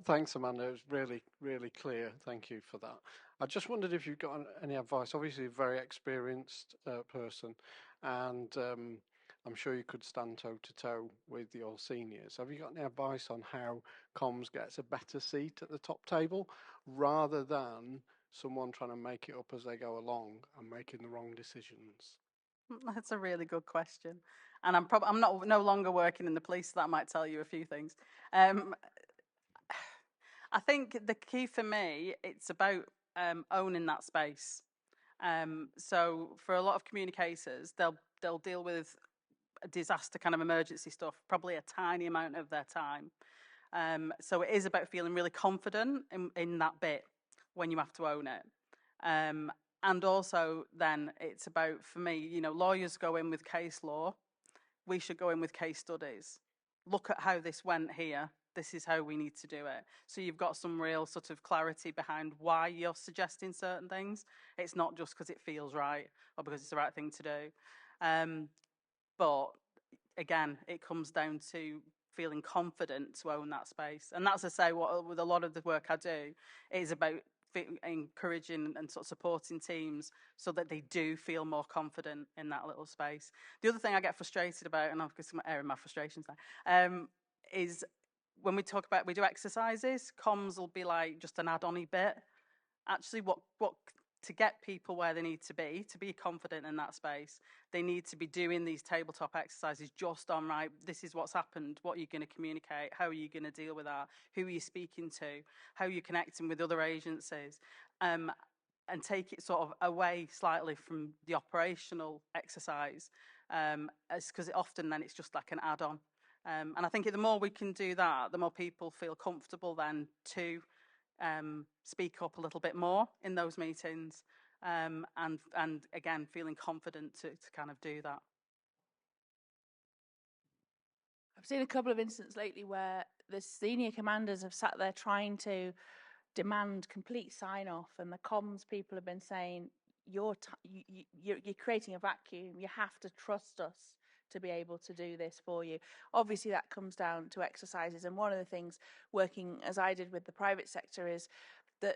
Thanks, Amanda. It was really, really clear. Thank you for that. I just wondered if you've got any advice. Obviously, a very experienced person, and I'm sure you could stand toe to toe with your seniors. Have you got any advice on how comms gets a better seat at the top table, rather than someone trying to make it up as they go along and making the wrong decisions? That's a really good question, and I'm no longer working in the police, so that might tell you a few things. I think the key for me, it's about owning that space. So for a lot of communicators, they'll deal with disaster kind of emergency stuff probably a tiny amount of their time. So it is about feeling really confident in that bit when you have to own it. And also then it's about, for me, lawyers go in with case law. We should go in with case studies. Look at how this went here. This is how we need to do it. So you've got some real sort of clarity behind why you're suggesting certain things. It's not just because it feels right or because it's the right thing to do. But again, it comes down to feeling confident to own that space. And that's, I say, with a lot of the work I do, is about encouraging and sort of supporting teams so that they do feel more confident in that little space. The other thing I get frustrated about, and I'm airing my frustrations now, is when we do exercises, comms will be like just an add-on-y bit. Actually, what to get people where they need to be confident in that space, they need to be doing these tabletop exercises just on, right, this is what's happened, what are you going to communicate, how are you going to deal with that, who are you speaking to, how are you connecting with other agencies, and take it sort of away slightly from the operational exercise, because often then it's just like an add-on. And I think the more we can do that, the more people feel comfortable then to speak up a little bit more in those meetings, and again feeling confident to kind of do that. I've seen a couple of instances lately where the senior commanders have sat there trying to demand complete sign-off, and the comms people have been saying, you're creating a vacuum, you have to trust us to be able to do this for you. Obviously that comes down to exercises, and one of the things working as I did with the private sector is that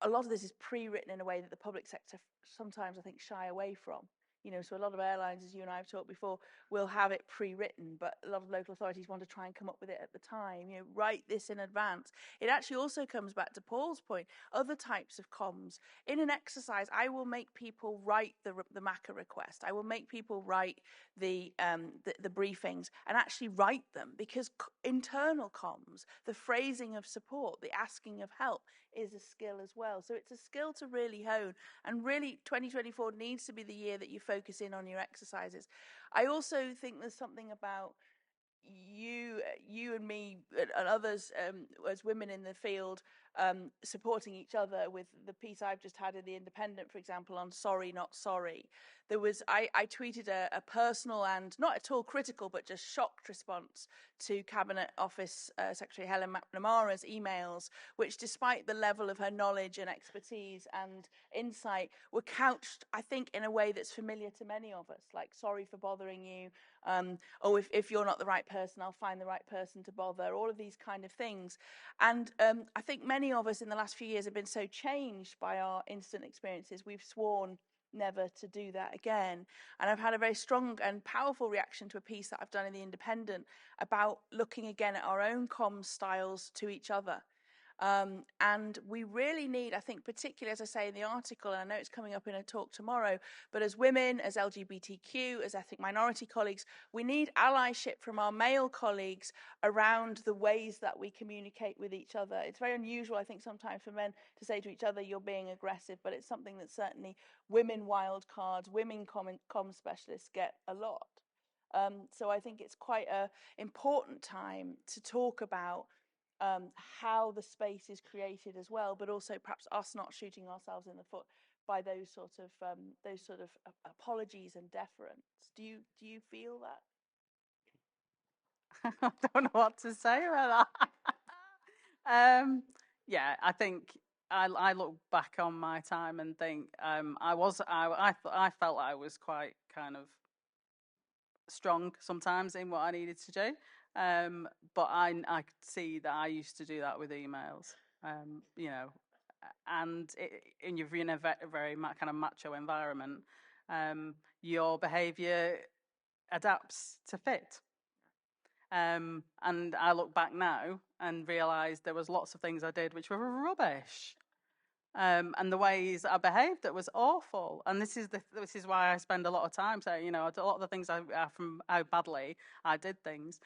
a lot of this is pre-written in a way that the public sector sometimes I think shy away from. So a lot of airlines, as you and I have talked before, will have it pre-written, but a lot of local authorities want to try and come up with it at the time. Write this in advance. It actually also comes back to Paul's point. Other types of comms. In an exercise, I will make people write the MACA request. I will make people write the briefings and actually write them, because internal comms, the phrasing of support, the asking of help, is a skill as well. So it's a skill to really hone, and really 2024 needs to be the year that you focus in on your exercises. I also think there's something about you and me and others as women in the field supporting each other. With the piece I've just had in the Independent, for example, on sorry not sorry, I tweeted a personal and not at all critical but just shocked response to Cabinet Office Secretary Helen McNamara's emails, which, despite the level of her knowledge and expertise and insight, were couched, I think, in a way that's familiar to many of us, like, sorry for bothering you, if you're not the right person, I'll find the right person to bother, all of these kind of things. And I think many of us in the last few years have been so changed by our instant experiences, we've sworn never to do that again. And I've had a very strong and powerful reaction to a piece that I've done in the Independent about looking again at our own comms styles to each other. And we really need, I think, particularly, as I say in the article, and I know it's coming up in a talk tomorrow, but as women, as LGBTQ, as ethnic minority colleagues, we need allyship from our male colleagues around the ways that we communicate with each other. It's very unusual, I think, sometimes for men to say to each other, you're being aggressive, but it's something that certainly women wildcards, women comm specialists get a lot. So I think it's quite an important time to talk about how the space is created as well, but also perhaps us not shooting ourselves in the foot by those sort of apologies and deference. Do you feel that? I don't know what to say about that. Yeah, I think I look back on my time and think I felt I was quite kind of strong sometimes in what I needed to do. But I could see that I used to do that with emails, you know, and you're in a very kind of macho environment, your behaviour adapts to fit. And I look back now and realise there was lots of things I did which were rubbish. And the ways I behaved, that was awful. And this is why I spend a lot of time saying, you know, a lot of the things from how badly I did things,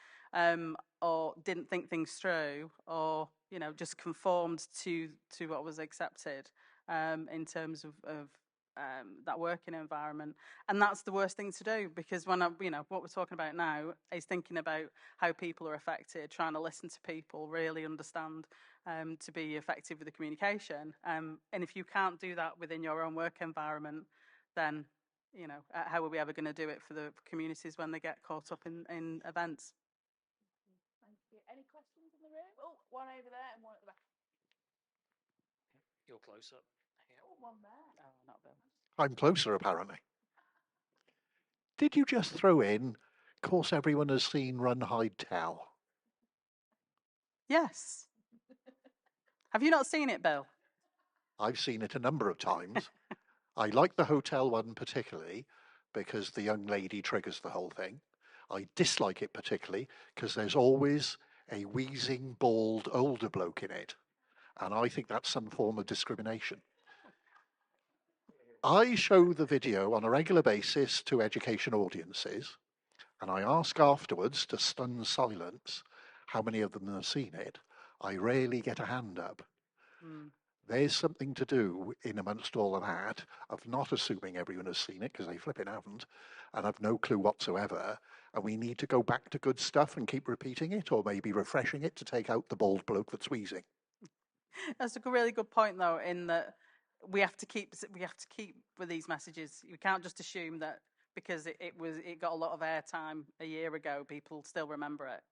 or didn't think things through, or, you know, just conformed to what was accepted, in terms of that working environment. And that's the worst thing to do, because when you know, what we're talking about now is thinking about how people are affected, trying to listen to people, really understand, to be effective with the communication. And if you can't do that within your own work environment, then, you know, how are we ever going to do it for the communities when they get caught up in events? Thank you. Any questions in the room? Oh, one over there and one at the back. You're close up. Oh, one there. Oh, not Bill. I'm closer, apparently. Did you just throw in, of course everyone has seen Run, Hide, Tell? Yes. Have you not seen it, Bill? I've seen it a number of times. I like the hotel one particularly because the young lady triggers the whole thing. I dislike it particularly because there's always a wheezing, bald, older bloke in it. And I think that's some form of discrimination. I show the video on a regular basis to education audiences, and I ask afterwards to stun silence how many of them have seen it. I rarely get a hand up. There's something to do in amongst all of that of not assuming everyone has seen it, because they flipping haven't, and have no clue whatsoever. And we need to go back to good stuff and keep repeating it, or maybe refreshing it to take out the bald bloke that's wheezing. That's a really good point, though, in that we have to keep with these messages. You can't just assume that because it got a lot of airtime a year ago, people still remember it.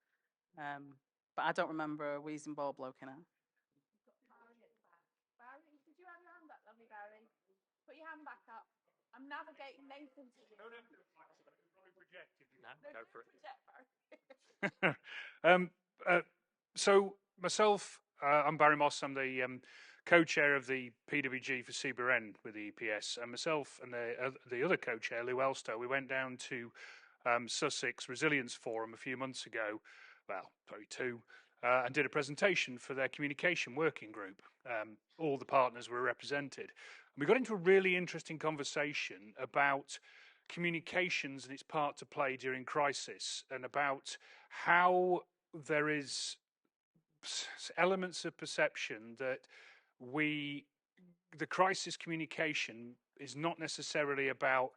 But I don't remember a wheezing bald bloke in it. Barry, did you have your hand up, lovely Barry? Put your hand back up. I'm navigating Nathan to you. No, go for it. So myself, I'm Barry Moss. I'm the co-chair of the PWG for CBRN with the EPS, and myself and the other co-chair, Lou Elstow, we went down to Sussex Resilience Forum a few months ago, well, probably two, and did a presentation for their communication working group. All the partners were represented. And we got into a really interesting conversation about communications and its part to play during crisis, and about how there is elements of perception that the crisis communication is not necessarily about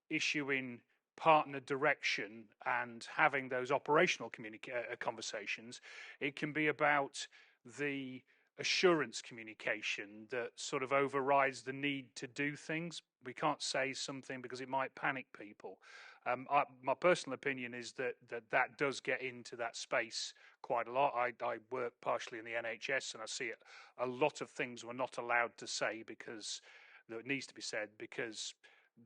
issuing partner direction and having those operational conversations. It can be about the assurance communication that sort of overrides the need to do things. We can't say something because it might panic people. My personal opinion is that does get into that space quite a lot. I work partially in the NHS, and I see it. A lot of things we're not allowed to say because that needs to be said because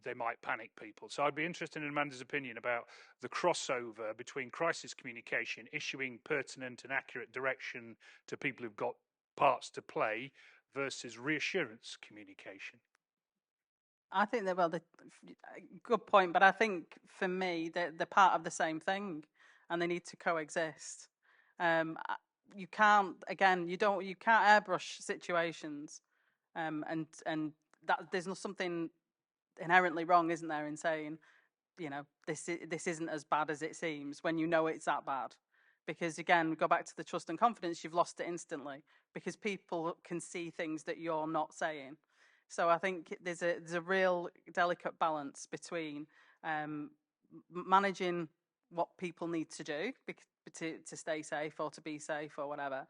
they might panic people. So I'd be interested in Amanda's opinion about the crossover between crisis communication, issuing pertinent and accurate direction to people who've got parts to play, versus reassurance communication. I think good point, but I think for me they're part of the same thing, and they need to coexist. You can't airbrush situations, and that there's something inherently wrong, isn't there, in saying, you know, this isn't as bad as it seems when you know it's that bad. Because again, go back to the trust and confidence, you've lost it instantly because people can see things that you're not saying. So I think there's a real delicate balance between managing what people need to do to stay safe or to be safe or whatever,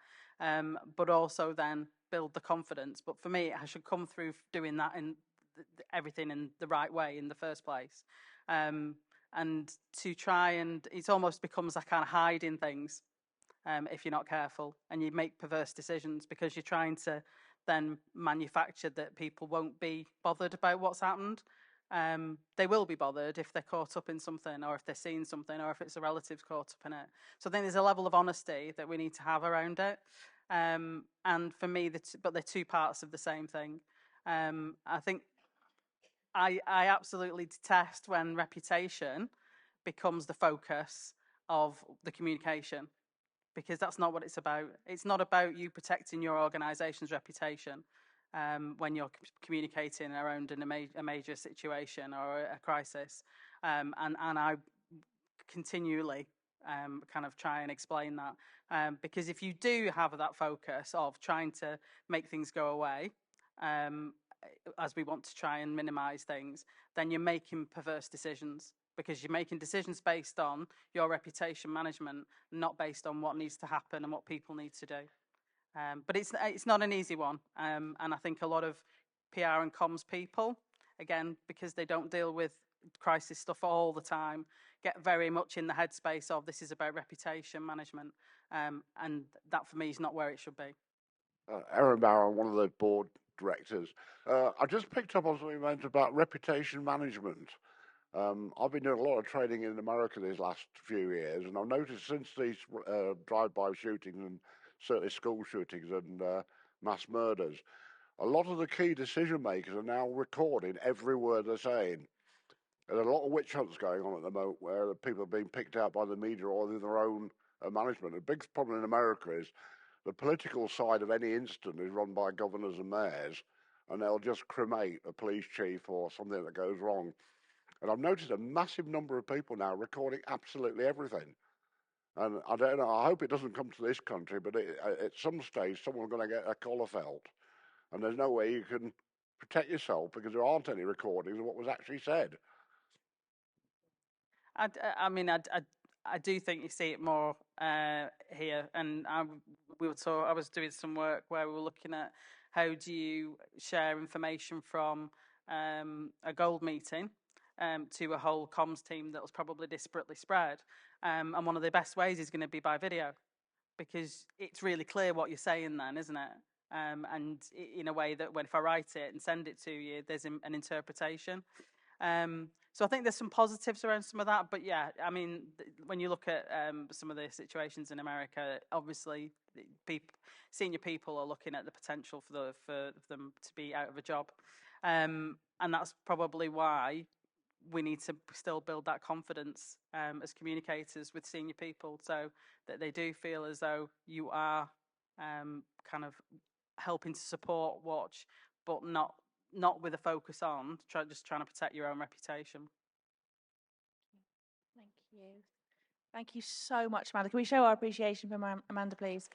but also then build the confidence. But for me, I should come through doing that in everything in the right way in the first place. And to try and it almost becomes like kind of hiding things if you're not careful, and you make perverse decisions because you're trying to then manufacture that people won't be bothered about what's happened. they will be bothered if they're caught up in something, or if they're seeing something, or if it's a relative caught up in it. So I think there's a level of honesty that we need to have around it. And for me, but they're two parts of the same thing. I think I absolutely detest when reputation becomes the focus of the communication, because that's not what it's about. It's not about you protecting your organisation's reputation when you're communicating around a major situation or a crisis. And I continually kind of try and explain that, because if you do have that focus of trying to make things go away, as we want to try and minimise things, then you're making perverse decisions, because you're making decisions based on your reputation management, not based on what needs to happen and what people need to do. But it's not an easy one, and I think a lot of PR and comms people, again, because they don't deal with crisis stuff all the time, get very much in the headspace of this is about reputation management, and that for me is not where it should be. Aaron Barrow, one of the board directors. I just picked up on something you mentioned about reputation management. I've been doing a lot of training in America these last few years, and I've noticed since these drive-by shootings and certainly school shootings and mass murders, a lot of the key decision makers are now recording every word they're saying. There's a lot of witch hunts going on at the moment where people are being picked out by the media or their own management. The big problem in America is the political side of any incident is run by governors and mayors, and they'll just cremate a police chief or something that goes wrong. And I've noticed a massive number of people now recording absolutely everything. And I don't know, I hope it doesn't come to this country, but at some stage, someone's going to get a collar felt. And there's no way you can protect yourself because there aren't any recordings of what was actually said. I mean, I do think you see it more here, and I was doing some work where we were looking at how do you share information from a gold meeting to a whole comms team that was probably disparately spread, and one of the best ways is going to be by video, because it's really clear what you're saying then, isn't it? And in a way that if I write it and send it to you, there's an interpretation. So I think there's some positives around some of that, but yeah, I mean, when you look at some of the situations in America, obviously, senior people are looking at the potential for them to be out of a job, and that's probably why we need to still build that confidence as communicators with senior people, so that they do feel as though you are kind of helping to support, watch, but not with a focus on just trying to protect your own reputation. Thank you. Thank you so much, Amanda. Can we show our appreciation for Amanda, please?